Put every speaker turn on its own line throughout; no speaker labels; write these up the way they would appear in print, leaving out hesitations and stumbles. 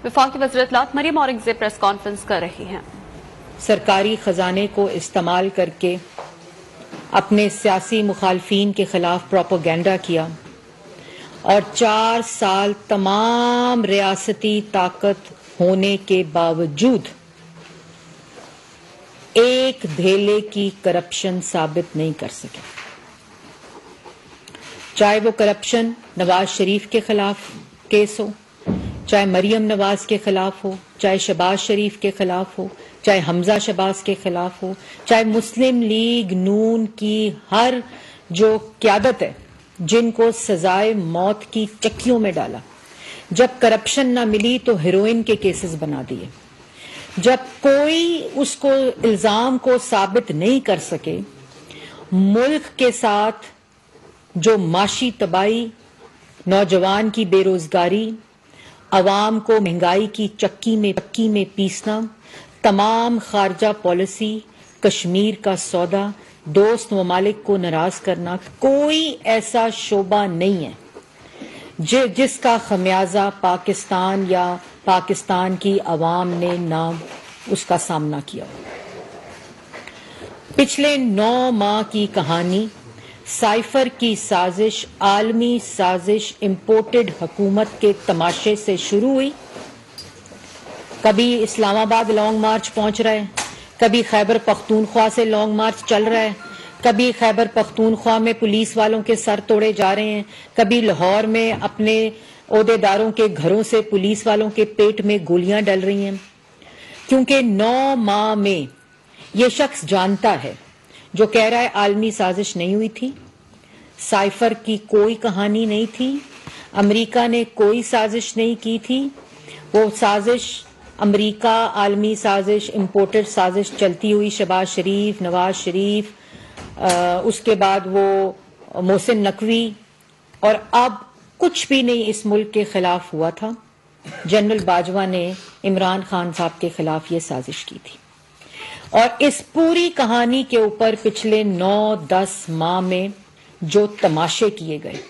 وفاقی وزیر اطلاعات مریم اورنگزیب پریس کانفرنس کر رہی ہیں۔
سرکاری خزانے کو استعمال کر کے اپنے سیاسی مخالفین کے خلاف پروپیگنڈا کیا اور 4 سال تمام ریاستی طاقت ہونے کے باوجود ایک دھیلے کی کرپشن ثابت نہیں کر سکے، چاہے وہ کرپشن نواز شریف کے خلاف کیس ہو، چاہے مریم نواز کے خلاف ہو، چاہے شہباز شریف کے خلاف ہو، چاہے حمزہ شہباز کے خلاف ہو، چاہے مسلم لیگ نون کی ہر جو قیادت ہے جن کو سزائے موت کی چکیوں میں ڈالا۔ جب کرپشن نہ ملی تو ہیروئن کے کیسز بنا دیے۔ جب کوئی اس کو الزام کو ثابت نہیں کر سکے، ملک کے ساتھ جو معاشی تباہی، نوجوان کی بے روزگاری، عوام کو مہنگائی کی چکی میں پیسنا، تمام خارجہ پالیسی، کشمیر کا سودا، دوست ممالک کو ناراض کرنا، کوئی ایسا شعبہ نہیں ہے جس کا خمیازہ پاکستان یا پاکستان کی عوام نے نہ اس کا سامنا کیا۔ پچھلے 9 ماہ کی کہانی سائفر کی سازش، عالمی سازش، امپورٹڈ حکومت کے تماشے سے شروع ہوئی۔ کبھی اسلام آباد لانگ مارچ پہنچ رہا ہے، کبھی خیبر پختونخوا سے لانگ مارچ چل رہا ہے، کبھی خیبر پختونخوا میں پولیس والوں کے سر توڑے جا رہے ہیں، کبھی لاہور میں اپنے عہدیداروں کے گھروں سے پولیس والوں کے پیٹ میں گولیاں ڈل رہی ہیں، کیونکہ 9 ماہ میں یہ شخص جانتا ہے جو کہہ رہا ہے عالمی سازش نہیں ہوئی تھی، سائفر کی کوئی کہانی نہیں تھی، امریکہ نے کوئی سازش نہیں کی تھی، وہ سازش امریکہ عالمی سازش، امپورٹڈ سازش چلتی ہوئی شہباز شریف، نواز شریف، اس کے بعد وہ محسن نقوی، اور اب کچھ بھی نہیں اس ملک کے خلاف ہوا تھا۔ جنرل باجوہ نے عمران خان صاحب کے خلاف یہ سازش کی تھی، اور اس پوری کہانی کے اوپر پچھلے 9-10 ماہ میں جو تماشے کیے گئے،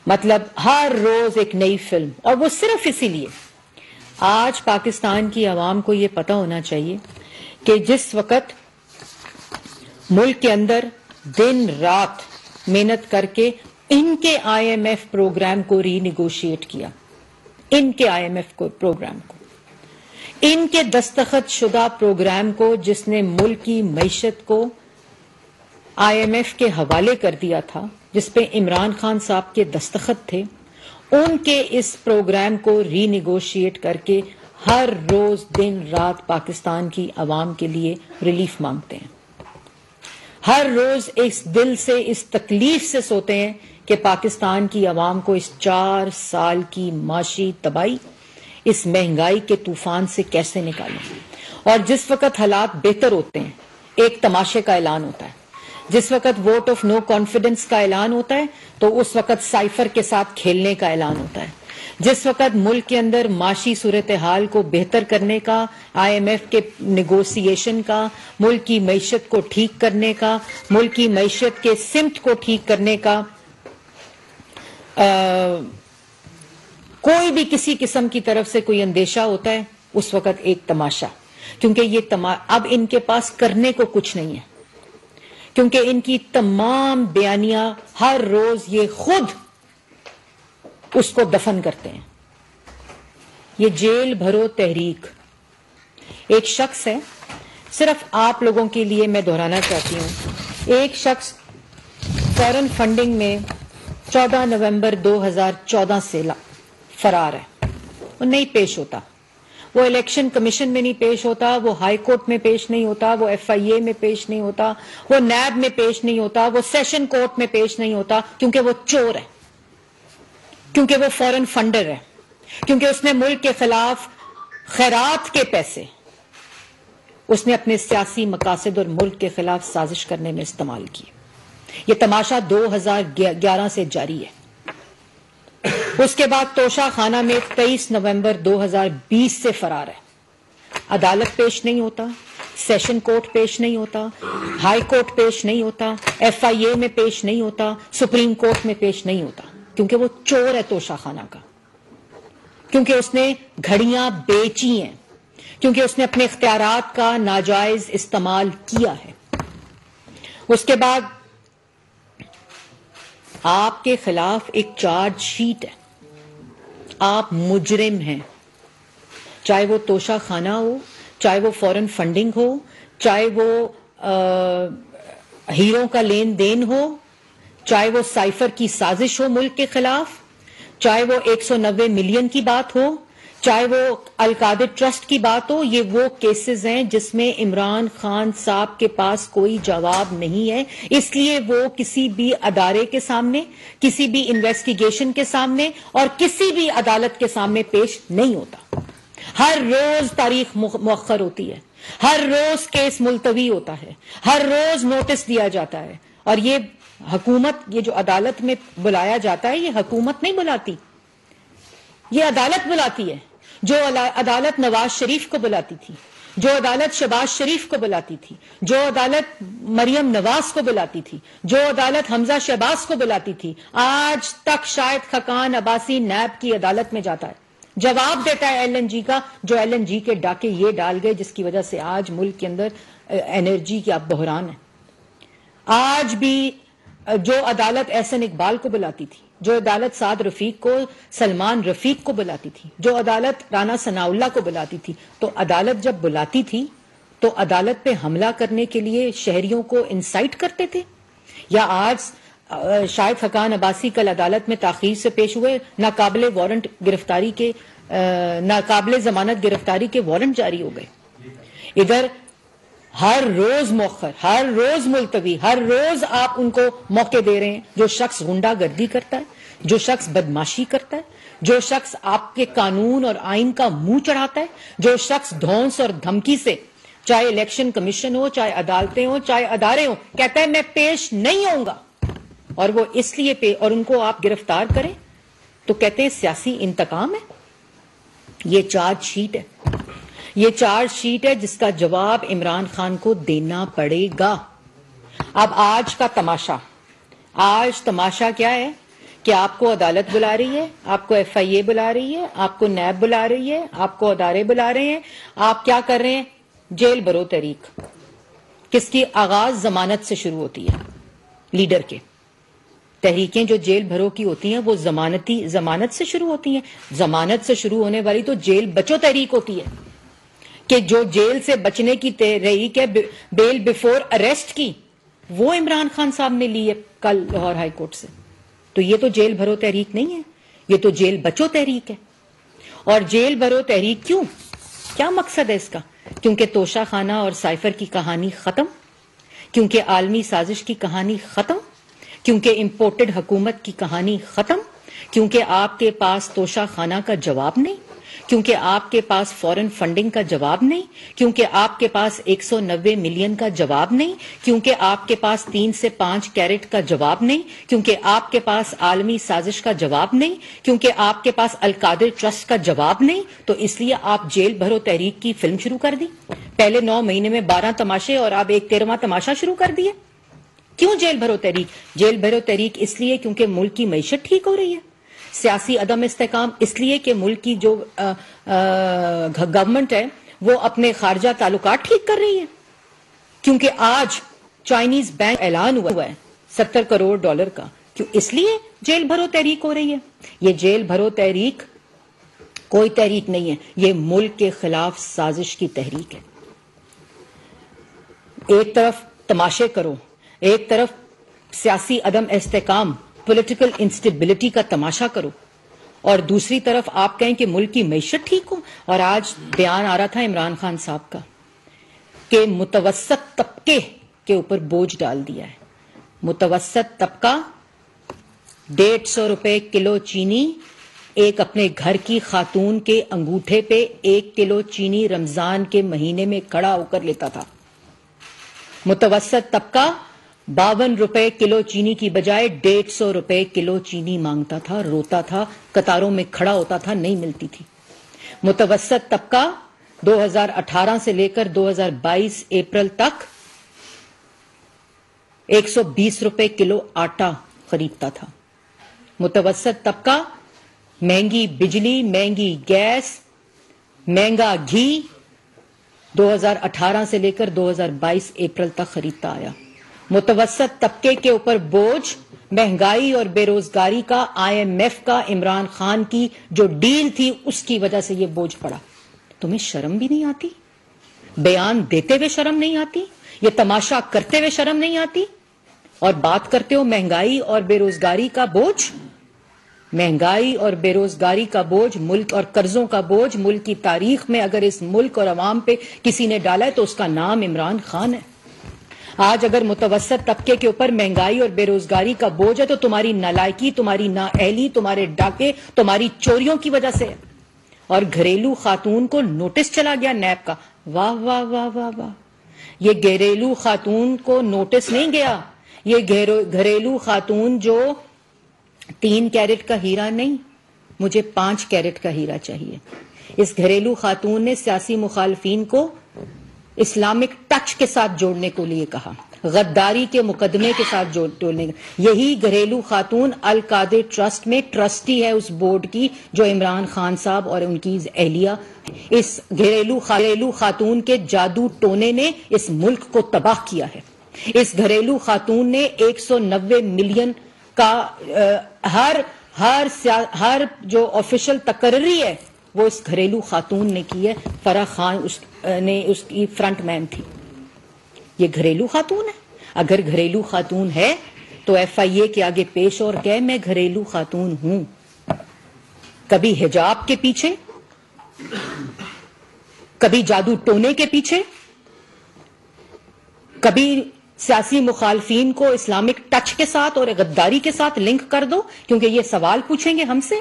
مطلب ہر روز ایک نئی فلم، اور وہ صرف اسی لیے آج پاکستان کی عوام کو یہ پتہ ہونا چاہیے کہ جس وقت ملک کے اندر دن رات محنت کر کے ان کے IMF پروگرام کو ری نیگوشیٹ کیا، ان کے IMF پروگرام کو، ان کے دستخط شدہ پروگرام کو جس نے ملک کی معیشت کو IMF کے حوالے کر دیا تھا، جس پہ عمران خان صاحب کے دستخط تھے، ان کے اس پروگرام کو ری نیگوشیٹ کر کے ہر روز دن رات پاکستان کی عوام کے لیے ریلیف مانگتے ہیں، ہر روز اس دل سے، اس تکلیف سے سوتے ہیں کہ پاکستان کی عوام کو اس 4 سال کی معاشی تباہی، اس مہنگائی کے طوفان سے کیسے نکالیں۔ اور جس وقت حالات بہتر ہوتے ہیں ایک تماشے کا اعلان ہوتا ہے، جس وقت ووٹ آف نو کانفیڈنس کا اعلان ہوتا ہے تو اس وقت سائفر کے ساتھ کھیلنے کا اعلان ہوتا ہے، جس وقت ملک کے اندر معاشی صورتحال کو بہتر کرنے کا، IMF کے نیگوسیشن کا، ملک کی معیشت کو ٹھیک کرنے کا، ملک کی معیشت کے سمت کو ٹھیک کرنے کا کوئی بھی کسی قسم کی طرف سے کوئی اندیشہ ہوتا ہے، اس وقت ایک تماشا، کیونکہ یہ اب ان کے پاس کرنے کو کچھ نہیں ہے، کیونکہ ان کی تمام بیانیاں ہر روز یہ خود اس کو دفن کرتے ہیں۔ یہ جیل بھرو تحریک ایک شخص ہے، صرف آپ لوگوں کے لیے میں دہرانا چاہتی ہوں، ایک شخص فورن فنڈنگ میں 14 نومبر 2014 سے فرار ہے، وہ نہیں پیش ہوتا، وہ الیکشن کمیشن میں نہیں پیش ہوتا، وہ ہائی کورٹ میں پیش نہیں ہوتا، وہ FIA میں پیش نہیں ہوتا، وہ نیب میں پیش نہیں ہوتا، وہ سیشن کورٹ میں پیش نہیں ہوتا، کیونکہ وہ چور ہے، کیونکہ وہ فورن فنڈر ہے، کیونکہ اس نے ملک کے خلاف خیرات کے پیسے اس نے اپنے سیاسی مقاصد اور ملک کے خلاف سازش کرنے میں استعمال کی۔ یہ تماشا 2011 سے جاری ہے۔ اس کے بعد توشہ خانہ میں 23 نومبر 2020 سے فرار ہے، عدالت پیش نہیں ہوتا، سیشن کورٹ پیش نہیں ہوتا، ہائی کورٹ پیش نہیں ہوتا، FIA میں پیش نہیں ہوتا، سپریم کورٹ میں پیش نہیں ہوتا، کیونکہ وہ چور ہے توشہ خانہ کا، کیونکہ اس نے گھڑیاں بیچی ہیں، کیونکہ اس نے اپنے اختیارات کا ناجائز استعمال کیا ہے۔ اس کے بعد آپ کے خلاف ایک چارج شیٹ ہے، آپ مجرم ہیں، چاہے وہ توشہ خانہ ہو، چاہے وہ فورن فنڈنگ ہو، چاہے وہ ہیروں کا لین دین ہو، چاہے وہ سائفر کی سازش ہو ملک کے خلاف، چاہے وہ 190 ملین کی بات ہو، چاہے وہ القادر ٹرسٹ کی بات ہو۔ یہ وہ کیسز ہیں جس میں عمران خان صاحب کے پاس کوئی جواب نہیں ہے، اس لیے وہ کسی بھی ادارے کے سامنے، کسی بھی انویسٹیگیشن کے سامنے اور کسی بھی عدالت کے سامنے پیش نہیں ہوتا۔ ہر روز تاریخ مؤخر ہوتی ہے، ہر روز کیس ملتوی ہوتا ہے، ہر روز نوٹس دیا جاتا ہے، اور یہ حکومت، یہ جو عدالت میں بلایا جاتا ہے، یہ حکومت نہیں بلاتی، یہ عدالت بلاتی ہے۔ جو عدالت نواز شریف کو بلاتی تھی، جو عدالت شہباز شریف کو بلاتی تھی، جو عدالت مریم نواز کو بلاتی تھی، جو عدالت حمزہ شہباز کو بلاتی تھی، آج تک شاہد خاقان عباسی نیب کی عدالت میں جاتا ہے، جواب دیتا ہے ایل این جی کا، جو ایل این جی کے ڈاکے یہ ڈال گئے جس کی وجہ سے آج ملک کے اندر انرجی کی بحران ہے۔ آج بھی جو عدالت احسن اقبال کو بلاتی تھی، جو عدالت سعد رفیق کو، سلمان رفیق کو بلاتی تھی، جو عدالت رانا ثناء اللہ کو بلاتی تھی، تو عدالت جب بلاتی تھی تو عدالت پہ حملہ کرنے کے لیے شہریوں کو انسائٹ کرتے تھے؟ یا آج شاہد خاقان عباسی کل عدالت میں تاخیر سے پیش ہوئے، ناقابل وارنٹ گرفتاری کے، ناقابل ضمانت گرفتاری کے وارنٹ جاری ہو گئے۔ ادھر ہر روز مؤخر، ہر روز ملتوی، ہر روز آپ ان کو موقع دے رہے ہیں۔ جو شخص غنڈہ گردی کرتا ہے، جو شخص بدماشی کرتا ہے، جو شخص آپ کے قانون اور آئین کا منہ چڑھاتا ہے، جو شخص دھونس اور دھمکی سے، چاہے الیکشن کمیشن ہو، چاہے عدالتیں ہوں، چاہے ادارے ہوں، کہتا ہے میں پیش نہیں ہوں گا، اور وہ اس لیے اور ان کو آپ گرفتار کریں تو کہتے ہیں سیاسی انتقام ہے۔ یہ چارج شیٹ ہے، یہ چارج شیٹ ہے جس کا جواب عمران خان کو دینا پڑے گا۔ اب آج کا تماشا، آج تماشا کیا ہے کہ آپ کو عدالت بلا رہی ہے، آپ کو ایف آئی اے بلا رہی ہے، آپ کو نیب بلا رہی ہے، آپ کو ادارے بلا رہے ہیں، آپ کیا کر رہے ہیں؟ جیل بھرو تحریک، کس کی آغاز ضمانت سے شروع ہوتی ہے، لیڈر کے۔ تحریکیں جو جیل بھرو کی ہوتی ہیں وہ ضمانت سے شروع ہوتی ہیں۔ ضمانت سے شروع ہونے والی تو جیل بچو تحریک ہوتی ہے، کہ جو جیل سے بچنے کی تحریک ہے، بیل بیفور اریسٹ کی، وہ عمران خان صاحب نے لی ہے کل لاہور ہائی کورٹ سے۔ تو یہ تو جیل بھرو تحریک نہیں ہے، یہ تو جیل بچو تحریک ہے۔ اور جیل بھرو تحریک کیوں؟ کیا مقصد ہے اس کا؟ کیونکہ توشہ خانہ اور سائفر کی کہانی ختم، کیونکہ عالمی سازش کی کہانی ختم، کیونکہ امپورٹڈ حکومت کی کہانی ختم، کیونکہ آپ کے پاس توشہ خانہ کا جواب نہیں، کیونکہ آپ کے پاس فورن فنڈنگ کا جواب نہیں، کیونکہ آپ کے پاس 190 ملین کا جواب نہیں، کیونکہ آپ کے پاس 3 سے 5 کیرٹ کا جواب نہیں، کیونکہ آپ کے پاس عالمی سازش کا جواب نہیں، کیونکہ آپ کے پاس القادر ٹرسٹ کا جواب نہیں، تو اس لیے آپ جیل بھرو تحریک کی فلم شروع کر دی۔ پہلے 9 مہینے میں 12 تماشے اور اب ایک 13واں تماشا شروع کر دیے۔ کیوں جیل بھرو تحریک؟ جیل بھرو تحریک اس لیے کیونکہ ملک کی معیشت ٹھیک ہو رہی ہے، سیاسی عدم استحکام اس لیے کہ ملک کی جو گورنمنٹ ہے وہ اپنے خارجہ تعلقات ٹھیک کر رہی ہے، کیونکہ آج چائنیز بینک اعلان ہوا ہے $70 کروڑ کا، کیوں؟ اس لیے جیل بھرو تحریک ہو رہی ہے۔ یہ جیل بھرو تحریک کوئی تحریک نہیں ہے، یہ ملک کے خلاف سازش کی تحریک ہے۔ ایک طرف تماشے کرو، ایک طرف سیاسی عدم استحکام، پولیٹیکل انسٹیبلٹی کا تماشا کرو، اور دوسری طرف آپ کہیں کہ ملک کی معیشت ٹھیک ہو۔ اور آج بیان آ رہا تھا عمران خان صاحب کا کہ متوسط طبقے کے اوپر بوجھ ڈال دیا ہے۔ متوسط طبقہ 150 روپے کلو چینی، ایک اپنے گھر کی خاتون کے انگوٹھے پہ 1 کلو چینی رمضان کے مہینے میں کھڑا ہو کر لیتا تھا۔ متوسط طبقہ 52 روپے کلو چینی کی بجائے 150 روپے کلو چینی مانگتا تھا، روتا تھا، قطاروں میں کھڑا ہوتا تھا، نہیں ملتی تھی۔ متوسط طبقہ 2018 سے لے کر 2022 اپریل تک 120 روپے کلو آٹا خریدتا تھا۔ متوسط طبقہ مہنگی بجلی، مہنگی گیس، مہنگا گھی 2018 سے لے کر 2022 اپریل تک خریدتا آیا. متوسط طبقے کے اوپر بوجھ، مہنگائی اور بے روزگاری کا IMF کا عمران خان کی جو ڈیل تھی اس کی وجہ سے یہ بوجھ پڑا. تمہیں شرم بھی نہیں آتی؟ بیان دیتے ہوئے شرم نہیں آتی؟ یہ تماشا کرتے ہوئے شرم نہیں آتی؟ اور بات کرتے ہو مہنگائی اور بے روزگاری کا بوجھ. مہنگائی اور بے روزگاری کا بوجھ ملک اور قرضوں کا بوجھ ملک کی تاریخ میں اگر اس ملک اور عوام پہ کسی نے ڈالا ہے تو اس کا نام عمران خان ہے. آج اگر متوسط طبقے کے اوپر مہنگائی اور بے روزگاری کا بوجھ ہے تو تمہاری نالائکی، تمہاری نااہلی، تمہارے ڈاکے، تمہاری چوریوں کی وجہ سے. اور گھریلو خاتون کو نوٹس چلا گیا نیب کا. واہ واہ واہ واہ واہ. یہ گھریلو خاتون کو نوٹس نہیں گیا، یہ گھریلو خاتون جو 3 کیرٹ کا ہیرا نہیں، مجھے 5 کیرٹ کا ہیرا چاہیے. اس گھریلو خاتون نے سیاسی مخالفین کو اسلامک ٹچ کے ساتھ جوڑنے کو لیے کہا، غداری کے مقدمے کے ساتھ جوڑنے کا. یہی گھریلو خاتون القادر ٹرسٹ میں ٹرسٹی ہے اس بورڈ کی جو عمران خان صاحب اور ان کی اہلیہ. اس گھریلو خاتون کے جادو ٹونے نے اس ملک کو تباہ کیا ہے. اس گھریلو خاتون نے 190 ملین کا ہر جو آفیشل تقرری ہے وہ اس گھریلو خاتون نے کی ہے. فرح خان نے اس کی فرنٹ مین تھی. یہ گھریلو خاتون ہے. اگر گھریلو خاتون ہے تو FIA کے آگے پیش اور کہ میں گھریلو خاتون ہوں. کبھی حجاب کے پیچھے، کبھی جادو ٹونے کے پیچھے، کبھی سیاسی مخالفین کو اسلامک ٹچ کے ساتھ اور غداری کے ساتھ لنک کر دو، کیونکہ یہ سوال پوچھیں گے ہم سے.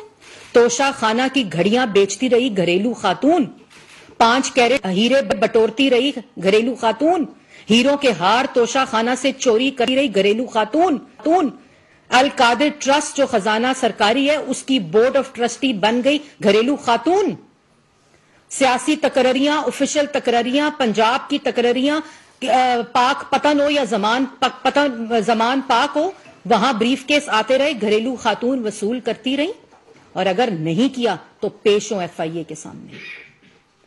توشہ خانہ کی گھڑیاں بیچتی رہی گھریلو خاتون، 5 کیرٹ ہیرے بٹورتی رہی گھریلو خاتون، ہیروں کے ہار توشہ خانہ سے چوری کرتی رہی گھریلو خاتون. القادر ٹرسٹ جو خزانہ سرکاری ہے اس کی بورڈ آف ٹرسٹی بن گئی گھریلو خاتون. سیاسی تقرریاں، آفیشل تقرریاں، پنجاب کی تقرریاں، پاک پتن ہو یا زمان پاک ہو، وہاں بریف کیس آتے رہے، گھریلو خاتون وصول کرتی رہی. اور اگر نہیں کیا تو پیش ہوں FIA کے سامنے،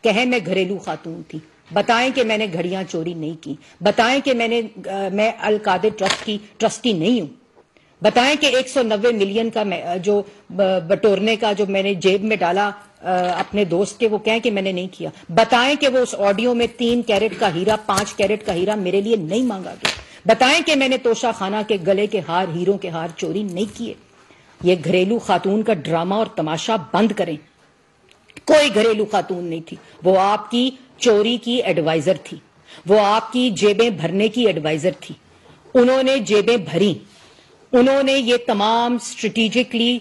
کہیں میں گھریلو خاتون تھی، بتائیں کہ میں نے گھڑیاں چوری نہیں کی، بتائیں کہ میں القادر ٹرسٹ کی ٹرسٹی نہیں ہوں، بتائیں کہ 190 ملین کا جو بٹورنے کا جو میں نے جیب میں ڈالا اپنے دوست کے، وہ کہیں کہ میں نے نہیں کیا. بتائیں کہ وہ اس آڈیو میں 3 کیرٹ کا ہیرا، 5 کیرٹ کا ہیرا میرے لیے نہیں مانگا گیا. بتائیں کہ میں نے توشہ خانہ کے گلے کے ہار، ہیروں کے ہار چوری نہیں کیے. یہ گھریلو خاتون کا ڈرامہ اور تماشا بند کریں. کوئی گھریلو خاتون نہیں تھی. وہ آپ کی چوری کی ایڈوائزر تھی، وہ آپ کی جیبیں بھرنے کی ایڈوائزر تھی. انہوں نے جیبیں بھری، انہوں نے یہ تمام اسٹریٹجکلی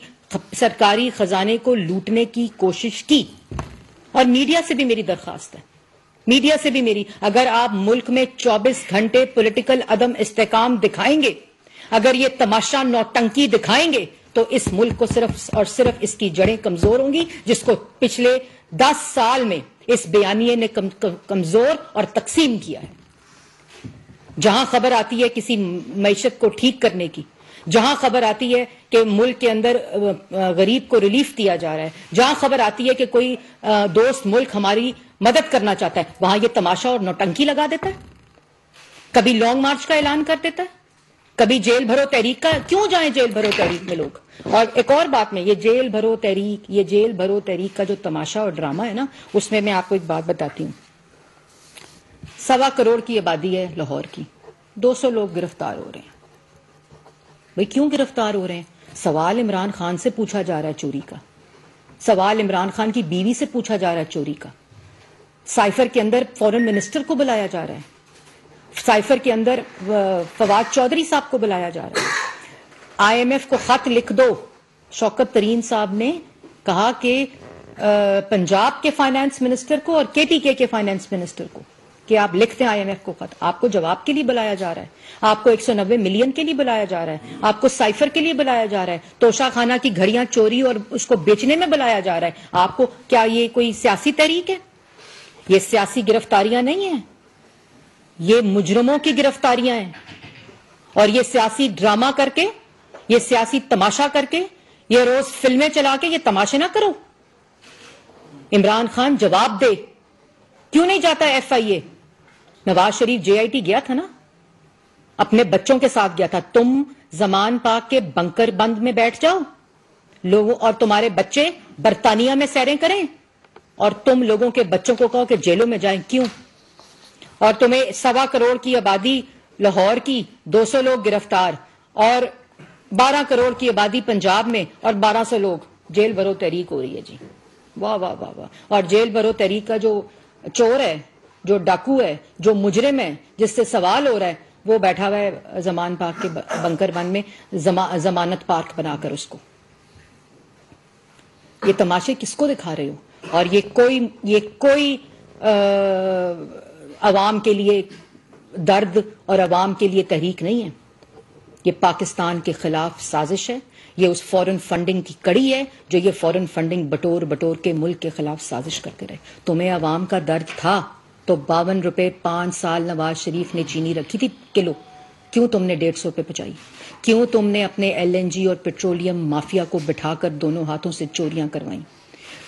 سرکاری خزانے کو لوٹنے کی کوشش کی. اور میڈیا سے بھی میری درخواست ہے، میڈیا سے بھی میری، اگر آپ ملک میں 24 گھنٹے پولیٹیکل عدم استحکام دکھائیں گے، اگر یہ تماشا نوٹنکی دکھائیں گے تو اس ملک کو صرف اور صرف اس کی جڑیں کمزور ہوں گی، جس کو پچھلے 10 سال میں اس بیانیے نے کمزور اور تقسیم کیا ہے. جہاں خبر آتی ہے کسی معیشت کو ٹھیک کرنے کی، جہاں خبر آتی ہے کہ ملک کے اندر غریب کو ریلیف دیا جا رہا ہے، جہاں خبر آتی ہے کہ کوئی دوست ملک ہماری مدد کرنا چاہتا ہے، وہاں یہ تماشا اور نوٹنکی لگا دیتا ہے. کبھی لانگ مارچ کا اعلان کر دیتا ہے، کبھی جیل بھرو تحریک کا. کیوں جائیں جیل بھرو تحریک میں لوگ؟ اور ایک اور بات میں، یہ جیل بھرو تحریک کا جو تماشا اور ڈرامہ ہے نا، اس میں آپ کو ایک بات بتاتی ہوں. 1.25 کروڑ کی آبادی ہے لاہور کی، 200 لوگ گرفتار ہو رہے ہیں. بھئی کیوں گرفتار ہو رہے ہیں؟ سوال عمران خان سے پوچھا جا رہا ہے چوری کا، سوال عمران خان کی بیوی سے پوچھا جا رہا ہے چوری کا. سائفر کے اندر فورن منسٹر کو بلایا جا رہا ہے، سائفر کے اندر فواد چودھری صاحب کو بلایا جا رہا ہے. IMF کو خط لکھ دو. شوکت ترین صاحب نے کہا کہ پنجاب کے فائنانس منسٹر کو اور KPK کے فائنانس منسٹر کو کہ آپ لکھتے ہیں IMF کو خط. آپ کو جواب کے لیے بلایا جا رہا ہے، آپ کو 190 ملین کے لیے بلایا جا رہا ہے، آپ کو سائفر کے لیے بلایا جا رہا ہے، توشہ خانہ کی گھڑیاں چوری اور اس کو بیچنے میں بلایا جا رہا ہے. آپ کو کیا یہ کوئی سیاسی تحریک ہے؟ یہ سیاسی گرفتاریاں نہیں ہیں، یہ مجرموں کی گرفتاریاں ہیں. اور یہ سیاسی ڈرامہ کر کے، یہ سیاسی تماشا کر کے، یہ روز فلمیں چلا کے یہ تماشے نہ کرو. عمران خان جواب دے, کیوں نہیں جاتا F I a? Nawaz Sharif J I T گیا تھا نا, اپنے بچوں کے ساتھ گیا تھا. تم زمان پاک کے بنکر بند میں بیٹھ جاؤ لوگوں, اور تمہارے بچے برطانیہ میں سیریں کریں, اور تم لوگوں کے بچوں کو کہو کہ جیلوں میں جائیں. کیوں؟ اور تمہیں 1.25 کروڑ کی آبادی لاہور کی, 200 لوگ گرفتار, اور 12 کروڑ کی آبادی پنجاب میں, اور 1200 لوگ جیل برو تحریک ہو رہی ہے. جی واہ واہ واہ واہ. اور جیل برو تحریک کا جو چور ہے, جو ڈاکو ہے, جو مجرم ہے, جس سے سوال ہو رہا ہے, وہ بیٹھا ہوا ہے زمان پارک کے بنکر بند میں, ضمانت پارک بنا کر اس کو. یہ تماشے کس کو دکھا رہے ہو؟ اور یہ کوئی عوام کے لیے درد اور عوام کے لیے تحریک نہیں ہے. یہ پاکستان کے خلاف سازش ہے. یہ اس فورن فنڈنگ کی کڑی ہے جو یہ فورن فنڈنگ بٹور کے ملک کے خلاف سازش کرتے رہے. تمہیں عوام کا درد تھا تو 52 روپے 5 سال نواز شریف نے چینی رکھی تھی کلو, کیوں تم نے 150 روپے پہنچائی؟ کیوں تم نے اپنے ایل این جی اور پیٹرولیم مافیا کو بٹھا کر دونوں ہاتھوں سے چوریاں کروائیں؟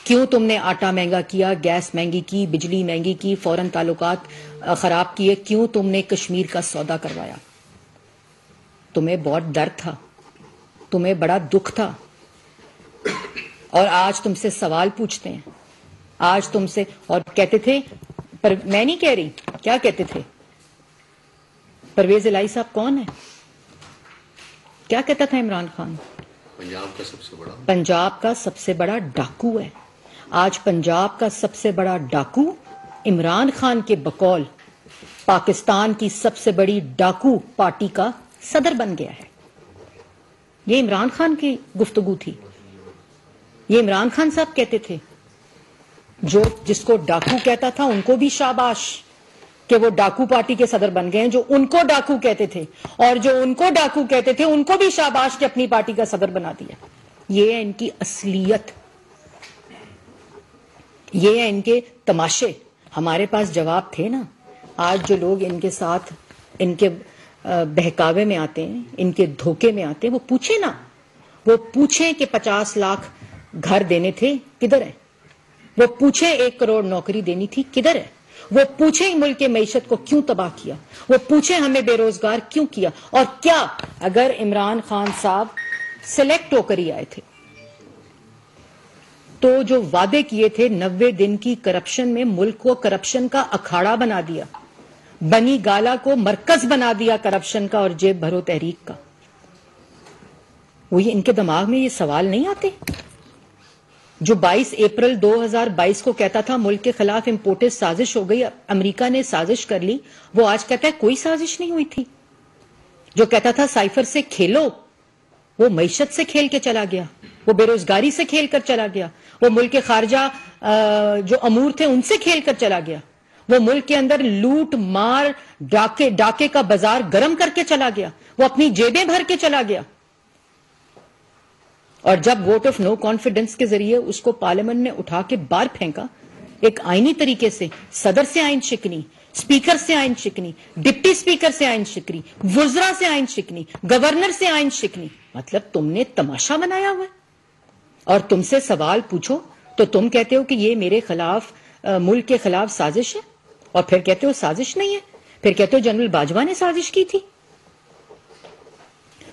کیوں تم نے آٹا مہنگا کیا, گیس مہنگی کی, بجلی مہنگی کی, فورن تعلقات خراب کیے؟ کیوں تم نے کشمیر کا سودا کروایا؟ تمہیں بہت درد تھا, تمہیں بڑا دکھ تھا, اور آج تم سے سوال پوچھتے ہیں. آج تم سے, اور کہتے تھے, پر میں نہیں کہہ رہی, کیا کہتے تھے پرویز الہی صاحب کون ہے؟ کیا کہتا تھا عمران خان؟ پنجاب کا سب سے بڑا ڈاکو ہے. آج پنجاب کا سب سے بڑا ڈاکو عمران خان کے بقول پاکستان کی سب سے بڑی ڈاکو پارٹی کا صدر بن گیا ہے. یہ عمران خان کی گفتگو تھی. یہ عمران خان صاحب کہتے تھے. جو جس کو ڈاکو کہتا تھا ان کو بھی شاباش کہ وہ ڈاکو پارٹی کے صدر بن گئے ہیں, جو ان کو ڈاکو کہتے تھے, اور جو ان کو ڈاکو کہتے تھے ان کو بھی شاباش کہ اپنی پارٹی کا صدر بنا دیا. یہ ہے ان کی اصلیت, یہ ہے ان کے تماشے. ہمارے پاس جواب تھے نا. آج جو لوگ ان کے ساتھ ان کے بہکاوے میں آتے ہیں, ان کے دھوکے میں آتے ہیں, وہ پوچھیں نا, وہ پوچھیں کہ 50 لاکھ گھر دینے تھے, کدھر ہے؟ وہ پوچھیں 1 کروڑ نوکری دینی تھی, کدھر ہے؟ وہ پوچھیں ملک کے معیشت کو کیوں تباہ کیا, وہ پوچھیں ہمیں بے روزگار کیوں کیا. اور کیا اگر عمران خان صاحب سلیکٹ ہو کر ہی آئے تھے تو جو وعدے کیے تھے 90 دن کی کرپشن میں ملک کو کرپشن کا اکھاڑا بنا دیا, بنی گالا کو مرکز بنا دیا کرپشن کا اور جیب بھرو تحریک کا, وہ ان کے دماغ میں یہ سوال نہیں آتے؟ جو 22 اپریل 2022 کو کہتا تھا ملک کے خلاف امپورٹڈ سازش ہو گئی, امریکہ نے سازش کر لی, وہ آج کہتا ہے کوئی سازش نہیں ہوئی تھی. جو کہتا تھا سائفر سے کھیلو, وہ معیشت سے کھیل کے چلا گیا, وہ بے روزگاری سے کھیل کر چلا گیا, وہ ملک کے خارجہ جو امور تھے ان سے کھیل کر چلا گیا, وہ ملک کے اندر لوٹ مار ڈاکے کا بازار گرم کر کے چلا گیا, وہ اپنی جیبیں بھر کے چلا گیا. اور جب ووٹ آف نو کانفیڈنس کے ذریعے اس کو پارلیمنٹ نے اٹھا کے باہر پھینکا, ایک آئینی طریقے سے, صدر سے آئین شکنی, اسپیکر سے آئین شکنی, ڈپٹی اسپیکر سے آئین شکنی, وزراء سے آئین شکنی, گورنر سے آئین شکنی, مطلب تم نے تماشا بنایا ہوا ہے. اور تم سے سوال پوچھو تو تم کہتے ہو کہ یہ میرے خلاف, ملک کے خلاف سازش ہے, اور پھر کہتے ہو سازش نہیں ہے, پھر کہتے ہو جنرل باجوہ نے سازش کی تھی.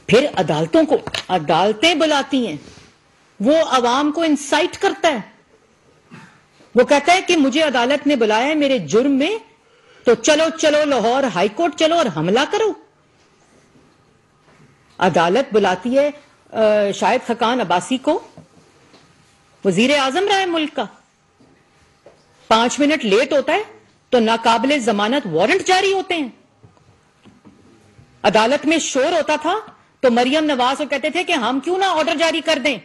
پھر عدالتیں بلاتی ہیں, وہ عوام کو انسائٹ کرتا ہے, وہ کہتا ہے کہ مجھے عدالت نے بلایا ہے میرے جرم میں, تو چلو لاہور ہائی کورٹ چلو اور حملہ کرو. عدالت بلاتی ہے شاہد خاقان عباسی کو, وزیر اعظم رہا ہے ملک کا, 5 منٹ لیٹ ہوتا ہے تو ناقابل ضمانت وارنٹ جاری ہوتے ہیں. عدالت میں شور ہوتا تھا تو مریم نواز کو کہتے تھے کہ ہم کیوں نہ آرڈر جاری کر دیں.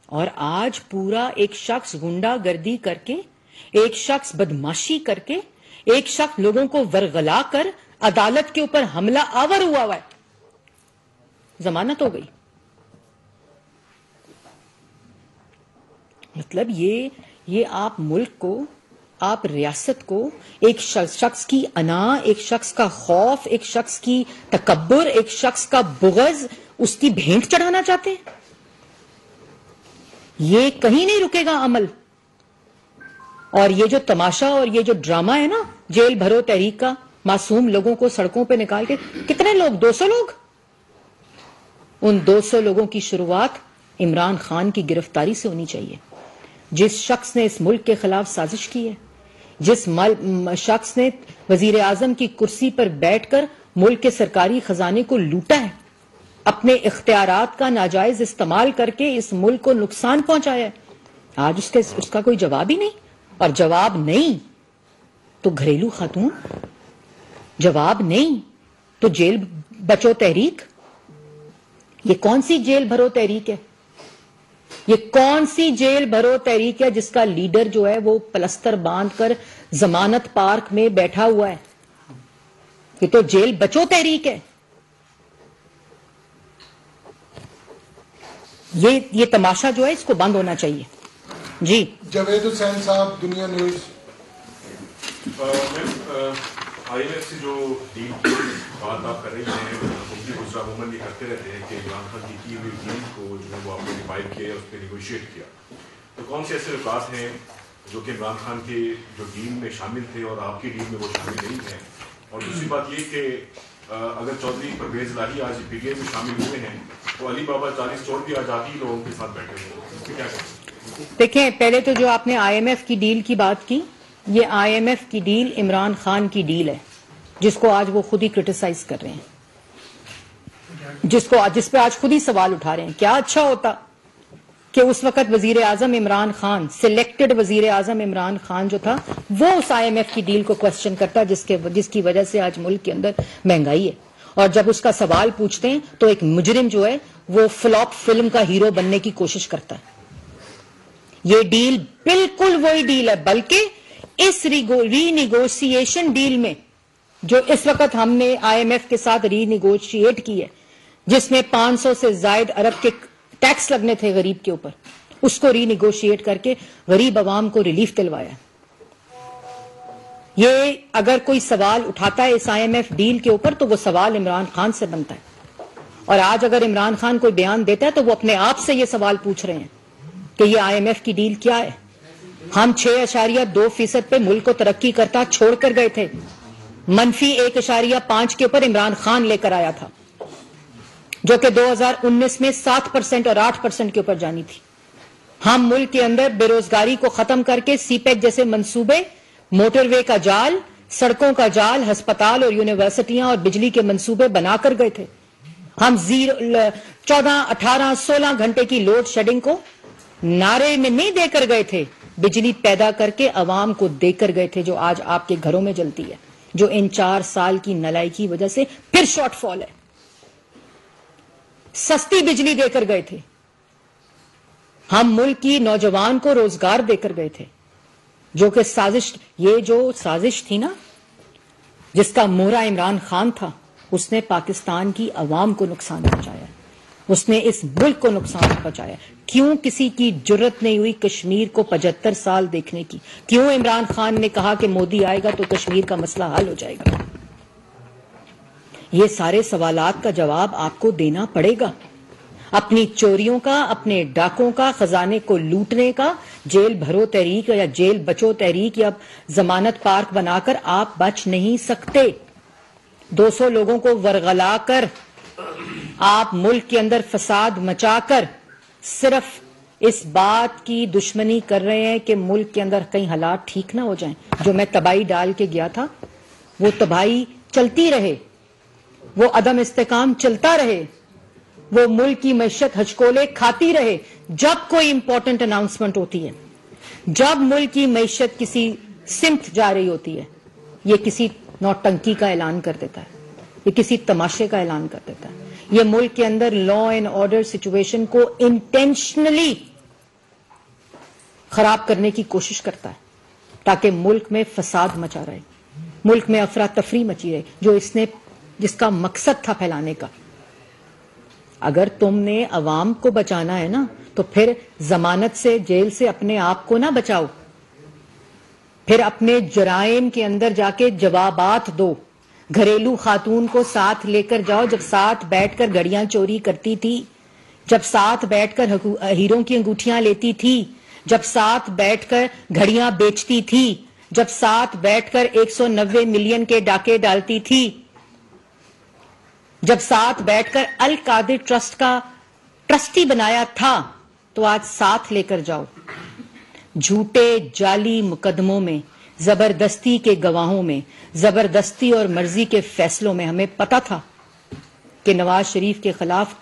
اور آج پورا ایک شخص گنڈا گردی کر کے, ایک شخص بدماشی کر کے, ایک شخص لوگوں کو ورغلا کر عدالت کے اوپر حملہ آور ہوا ہے, ضمانت ہو گئی. مطلب یہ آپ ملک کو, آپ ریاست کو ایک شخص کی انا, ایک شخص کا خوف, ایک شخص کی تکبر, ایک شخص کا بغض, اس کی بھینٹ چڑھانا چاہتے ہیں. یہ کہیں نہیں رکے گا عمل. اور یہ جو تماشا اور یہ جو ڈرامہ ہے نا جیل بھرو تحریک کا، معصوم لوگوں کو سڑکوں پہ نکال کے، کتنے لوگ؟ 200 لوگ. ان 200 لوگوں کی شروعات عمران خان کی گرفتاری سے ہونی چاہیے. جس شخص نے اس ملک کے خلاف سازش کی ہے، جس شخص نے وزیر اعظم کی کرسی پر بیٹھ کر ملک کے سرکاری خزانے کو لوٹا ہے، اپنے اختیارات کا ناجائز استعمال کر کے اس ملک کو نقصان پہنچایا ہے، آج اس کا کوئی جواب ہی نہیں. اور جواب نہیں تو گھریلو خاتون، جواب نہیں تو جیل بچو تحریک. یہ کون سی جیل بھرو تحریک ہے؟ یہ کون سی جیل بھرو تحریک ہے جس کا لیڈر جو ہے وہ پلستر باندھ کر ضمانت پارک میں بیٹھا ہوا ہے؟ یہ تو جیل بچو تحریک ہے. یہ تماشا جو ہے اس کو بند ہونا چاہیے. جی
جاوید حسین صاحب، دنیا نیوز.
آئی ایم ایف سے جو ڈیل کی بات آپ کر رہی ہیں، مفتی خسرو عموماً یہ کرتے رہتے ہیں کہ عمران خان کی ہوئی ڈیل کو جو ہے وہ آپ نے ریوائو کیا، اس پہ نیگوشیٹ کیا. تو کون سے ایسے نکات ہیں جو کہ عمران خان کے جو ڈیل میں شامل تھے اور آپ کی ڈیل میں وہ شامل نہیں ہیں؟ اور دوسری بات یہ کہ اگر چودھری پرویز الہی آج پی ٹی آئی میں شامل ہوئے ہیں تو علی بابا 40 چور بھی آج آپ ہی لوگوں کے ساتھ بیٹھے ہوئے ہیں، اس پہ کیا کہیں؟
دیکھیں، پہلے تو جو آپ نے آئی ایم ایف کی ڈیل کی بات کی، یہ آئی ایم ایف کی ڈیل عمران خان کی ڈیل ہے جس کو آج وہ خود ہی کرٹیسائز کر رہے ہیں، جس پہ آج خود ہی سوال اٹھا رہے ہیں. کیا اچھا ہوتا کہ اس وقت وزیر اعظم عمران خان، سلیکٹڈ وزیر اعظم عمران خان جو تھا، وہ اس آئی ایم ایف کی ڈیل کو کوشچن کرتا جس کی وجہ سے آج ملک کے اندر مہنگائی ہے. اور جب اس کا سوال پوچھتے ہیں تو ایک مجرم جو ہے وہ فلاپ فلم کا ہیرو بننے کی کوشش کرتا ہے. یہ ڈیل بالکل وہی ڈیل ہے، بلکہ اس ری نیگوشیشن ڈیل میں جو اس وقت ہم نے آئی ایم ایف کے ساتھ ری نیگوشیٹ کی ہے، جس میں 500 سے زائد ارب کے ٹیکس لگنے تھے غریب کے اوپر، اس کو ری نیگوشیٹ کر کے غریب عوام کو ریلیف دلوایا. یہ اگر کوئی سوال اٹھاتا ہے اس آئی ایم ایف ڈیل کے اوپر تو وہ سوال عمران خان سے بنتا ہے. اور آج اگر عمران خان کوئی بیان دیتا ہے تو وہ اپنے آپ سے یہ سوال پوچھ رہے ہیں کہ یہ آئی ایم ایف کی ڈیل کیا ہے. ہم 6.2% پہ ملک کو ترقی کرتا چھوڑ کر گئے تھے، منفی 1.5 کے اوپر عمران خان لے کر آیا تھا، جو کہ 2019 میں 7% اور 8% کے اوپر جانی تھی. ہم ملک کے اندر بے روزگاری کو ختم کر کے سی پیک جیسے منصوبے، موٹر وے کا جال، سڑکوں کا جال، ہسپتال اور یونیورسٹیاں اور بجلی کے منصوبے بنا کر گئے تھے. ہم 14، 18، 16 گھنٹے کی لوڈ شیڈنگ کو نعرے میں نہیں دے کر گئے تھے، بجلی پیدا کر کے عوام کو دے کر گئے تھے، جو آج آپ کے گھروں میں جلتی ہے، جو ان 4 سال کی نلائی کی وجہ سے پھر شارٹ فال ہے. سستی بجلی دے کر گئے تھے. ہم ملک کی نوجوان کو روزگار دے کر گئے تھے، جو کہ یہ جو سازش تھی نا، جس کا مہرا عمران خان تھا، اس نے پاکستان کی عوام کو نقصان پہنچایا، اس نے اس ملک کو نقصان پہنچایا. کیوں کسی کی جرت نہیں ہوئی کشمیر کو 75 سال دیکھنے کی؟ کیوں عمران خان نے کہا کہ مودی آئے گا تو کشمیر کا مسئلہ حل ہو جائے گا؟ یہ سارے سوالات کا جواب آپ کو دینا پڑے گا. اپنی چوریوں کا، اپنے ڈاکوں کا، خزانے کو لوٹنے کا، جیل بھرو تحریک یا جیل بچو تحریک یا ضمانت پارک بنا کر آپ بچ نہیں سکتے. 200 لوگوں کو ورغلا کر، آپ ملک کے اندر فساد مچا کر صرف اس بات کی دشمنی کر رہے ہیں کہ ملک کے اندر کئی حالات ٹھیک نہ ہو جائیں. جو میں تباہی ڈال کے گیا تھا وہ تباہی چلتی رہے، وہ عدم استحکام چلتا رہے، وہ ملک کی معیشت ہچکولے کھاتی رہے. جب کوئی امپورٹنٹ اناؤنسمنٹ ہوتی ہے، جب ملک کی معیشت کسی سمت جا رہی ہوتی ہے، یہ کسی نوٹنکی کا اعلان کر دیتا ہے، یہ کسی تماشے کا اعلان کر دیتا ہے. یہ ملک کے اندر لا اینڈ آرڈر سچویشن کو انٹینشنلی خراب کرنے کی کوشش کرتا ہے تاکہ ملک میں فساد مچا رہے، ملک میں افراتفری مچی رہے، جس کا مقصد تھا پھیلانے کا. اگر تم نے عوام کو بچانا ہے نا تو پھر ضمانت سے، جیل سے اپنے آپ کو نہ بچاؤ، پھر اپنے جرائم کے اندر جا کے جوابات دو. گھریلو خاتون کو ساتھ لے کر جاؤ جب ساتھ بیٹھ کر گھڑیاں چوری کرتی تھی، جب ساتھ بیٹھ کر ہیروں کی انگوٹھیاں لیتی تھی، جب ساتھ بیٹھ کر گھڑیاں بیچتی تھی، جب ساتھ بیٹھ کر 190 ملین کے ڈاکے ڈالتی تھی، جب ساتھ بیٹھ کر القادر ٹرسٹ کا ٹرسٹی بنایا تھا، تو آج ساتھ لے کر جاؤ۔ جھوٹے جعلی مقدموں میں، زبردستی کے گواہوں میں، زبردستی اور مرضی کے فیصلوں میں ہمیں پتا تھا کہ نواز شریف کے خلاف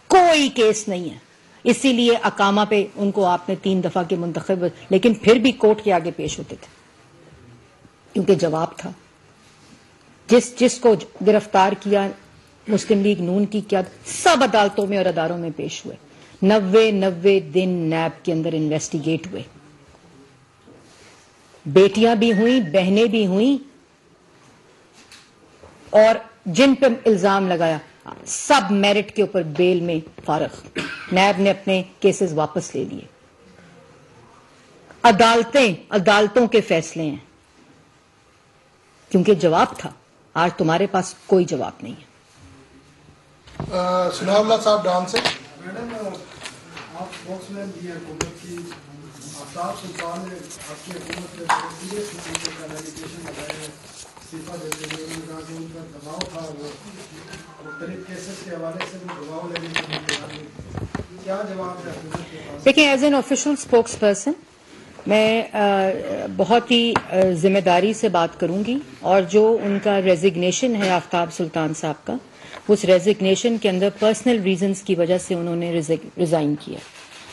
کوئی کیس نہیں ہے، اسی لیے اقامہ پہ ان کو آپ نے 3 دفعہ کے منتخب، لیکن پھر بھی کورٹ کے آگے پیش ہوتے تھے کیونکہ جواب تھا۔ جس کو گرفتار کیا مسلم لیگ نون کی قیادت، سب عدالتوں میں اور اداروں میں پیش ہوئے، 90 دن نیب کے اندر انویسٹیگیٹ ہوئے، بیٹیاں بھی ہوئیں، بہنیں بھی ہوئیں، اور جن پہ الزام لگایا سب میرٹ کے اوپر بیل میں فارغ۔ نیب نے اپنے کیسز واپس لے لیے۔ عدالتوں کے فیصلے ہیں کیونکہ جواب تھا۔ آج تمہارے پاس کوئی جواب نہیں ہے۔
ثناء اللہ صاحب ڈان سے۔
میڈم، آپ اسپوکس مین بھی ہیں حکومت کی، آفتاب سلطان نے آپ کی حکومت میں سیریس قسم کا ایلیگیشن لگائے ہیں استعفیٰ دیتے ہوئے، انہوں نے کہا کہ ان کا دباؤ تھا، وہ مختلف کیسز کے حوالے سے بھی دباؤ لینے کے لیے تیار نہیں۔ کیا جواب ہے حکومت کے پاس؟
دیکھیں، as an official spokes person میں بہت ہی ذمہ داری سے بات کروں گی، اور جو ان کا ریزگنیشن ہے آفتاب سلطان صاحب کا، اس ریزگنیشن کے اندر پرسنل ریزنز کی وجہ سے انہوں نے ریزائن کیا۔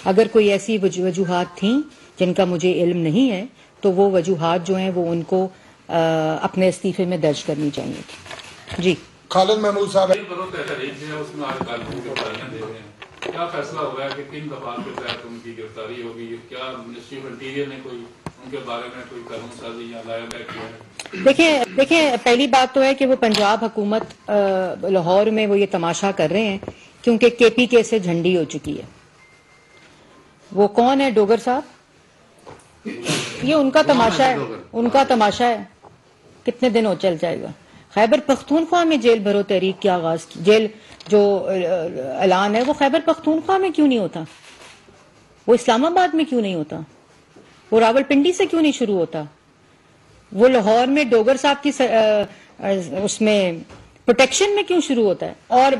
اگر کوئی ایسی وجوہات تھیں جن کا مجھے علم نہیں ہے تو وہ وجوہات جو ہیں وہ ان کو اپنے استعفے میں درج کرنی چاہیے تھی۔ جی
خالد محمود صاحب۔
تحریک ہے، اس میں آج کارکنوں کی گرفتاریاں دے رہے ہیں، کیا فیصلہ ہوا ہے کہ کن دفعات کے تحت ان کی گرفتاری ہوگی؟ کیا منسٹری آف انٹیریئر نے کوئی ان کے بارے میں کوئی قانون سازی یا لایا بیک کیا ہے؟
دیکھیں، پہلی بات تو ہے کہ وہ پنجاب حکومت لاہور میں وہ یہ تماشا کر رہے ہیں کیونکہ کے پی کے سے جھنڈی ہو چکی ہے۔ وہ کون ہے؟ ڈوگر صاحب، یہ ان کا تماشا ہے، کتنے دن ہو چل جائے گا۔ خیبر پختونخوا میں جیل بھرو تحریک کے آغاز کی، جیل جو اعلان ہے وہ خیبر پختونخوا میں کیوں نہیں ہوتا؟ وہ اسلام آباد میں کیوں نہیں ہوتا؟ وہ راول پنڈی سے کیوں نہیں شروع ہوتا؟ وہ لاہور میں ڈوگر صاحب کی اس میں پروٹیکشن میں کیوں شروع ہوتا ہے؟ اور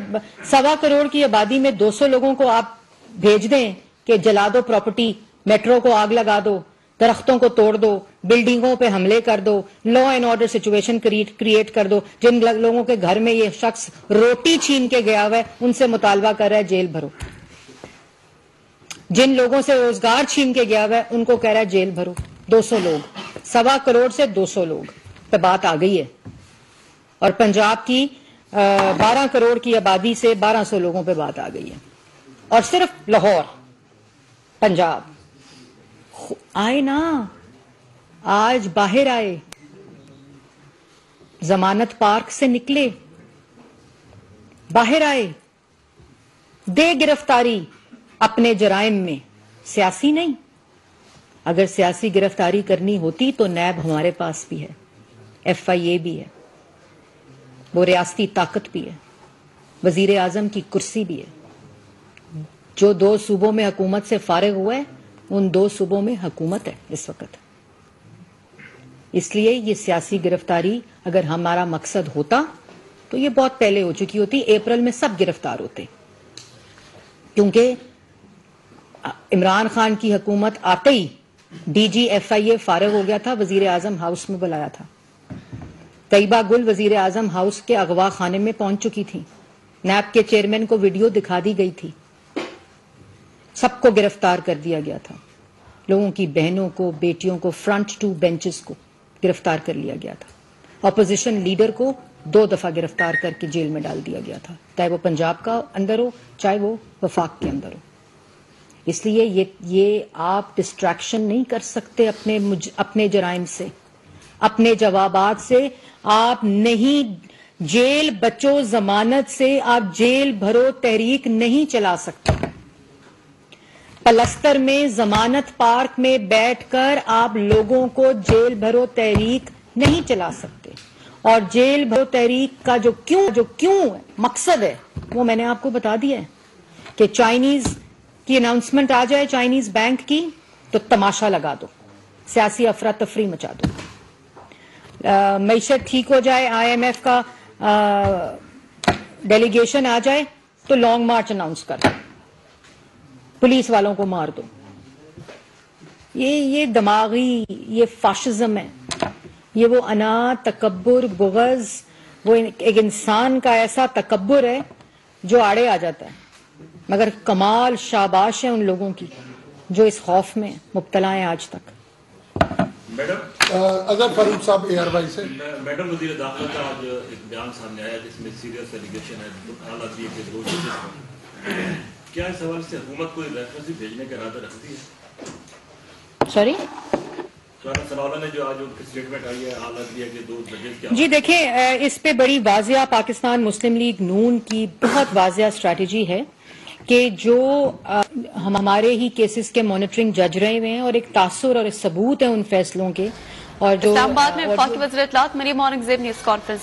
1.25 کروڑ کی آبادی میں 200 لوگوں کو آپ بھیج دیں کہ جلا دو پراپرٹی، میٹرو کو آگ لگا دو، درختوں کو توڑ دو، بلڈنگوں پہ حملے کر دو، law and order situation create کر دو۔ جن لوگوں کے گھر میں یہ شخص روٹی چھین کے گیا ہوا ہے ان سے مطالبہ کر رہا ہے جیل بھرو۔ جن لوگوں سے روزگار چھین کے گیا ہوا ہے ان کو کہہ رہا ہے جیل بھرو۔ 200 لوگ، 1.25 کروڑ سے 200 لوگ پہ بات آ گئی ہے، اور پنجاب کی 12 کروڑ کی آبادی سے 1200 لوگوں پہ بات آ گئی ہے، اور صرف لاہور پنجاب۔ آئے نا، آج باہر آئے، ضمانت پارک سے نکلے، باہر آئے، دے گرفتاری اپنے جرائم میں، سیاسی نہیں۔ اگر سیاسی گرفتاری کرنی ہوتی تو نیب ہمارے پاس بھی ہے، ایف آئی اے بھی ہے، وہ ریاستی طاقت بھی ہے، وزیر اعظم کی کرسی بھی ہے۔ جو 2 صوبوں میں حکومت سے فارغ ہوا ہے ان 2 صوبوں میں حکومت ہے اس وقت۔ اس لیے یہ سیاسی گرفتاری اگر ہمارا مقصد ہوتا تو یہ بہت پہلے ہو چکی ہوتی، اپریل میں سب گرفتار ہوتے، کیونکہ عمران خان کی حکومت آتے ہی ڈی جی ایف آئی اے فارغ ہو گیا تھا، وزیر اعظم ہاؤس میں بلایا تھا، طیبہ گل وزیر اعظم ہاؤس کے اغوا خانے میں پہنچ چکی تھی، نیب کے چیئرمین کو ویڈیو دکھا دی گئی تھی، سب کو گرفتار کر دیا گیا تھا، لوگوں کی بہنوں کو، بیٹیوں کو، فرنٹ 2 بینچز کو گرفتار کر لیا گیا تھا، اپوزیشن لیڈر کو 2 دفعہ گرفتار کر کے جیل میں ڈال دیا گیا تھا، چاہے وہ پنجاب کا اندر ہو چاہے وہ وفاق کے اندر ہو۔ اس لیے یہ آپ ڈسٹریکشن نہیں کر سکتے اپنے جرائم سے، اپنے جوابات سے۔ آپ نہیں جیل بچو ضمانت سے آپ جیل بھرو تحریک نہیں چلا سکتے۔ پلستر میں ضمانت پارک میں بیٹھ کر آپ لوگوں کو جیل بھرو تحریک نہیں چلا سکتے، اور جیل بھرو تحریک کا جو کیوں مقصد ہے وہ میں نے آپ کو بتا دیا ہے کہ چائنیز کی اناؤنسمنٹ آ جائے چائنیز بینک کی تو تماشا لگا دو, سیاسی افراتفری مچا دو. معیشت ٹھیک ہو جائے, آئی ایم ایف کا ڈیلیگیشن آ جائے تو لانگ مارچ اناؤنس کر دو, پولیس والوں کو مار دو. یہ دماغی, یہ فاشزم ہے, یہ وہ انا, تکبر, بغض, وہ ایک انسان کا ایسا تکبر ہے جو آڑے آ جاتا ہے. مگر کمال شاباش ہے ان لوگوں کی جو اس خوف میں مبتلا ہیں آج تک.
میڈم
اظہر فاروق صاحب اے آر وائی سے.
میڈم وزیر داخلہ کا آج ایک بیان سامنے آیا جس میں سیریس ایلیگیشن ہے, کیا اس حوالے سے حکومت کو ریفرنس بھیجنے کا ارادہ رکھتی ہے؟
سوری
سناولا نے جو آج اسٹیٹمنٹ آئی ہے حالت یہ کہ 2 بجے
جی دیکھیں, اس پہ بڑی واضح پاکستان مسلم لیگ نون کی بہت واضح اسٹریٹجی ہے کہ جو ہمارے ہی کیسز کے مانیٹرنگ جج رہے ہوئے ہیں اور ایک تاثر اور ثبوت ہے ان فیصلوں کے, اور جو
اسلام آباد میں وفاقی وزیر اطلاعات مریم اورنگزیب نیوز کانفرنس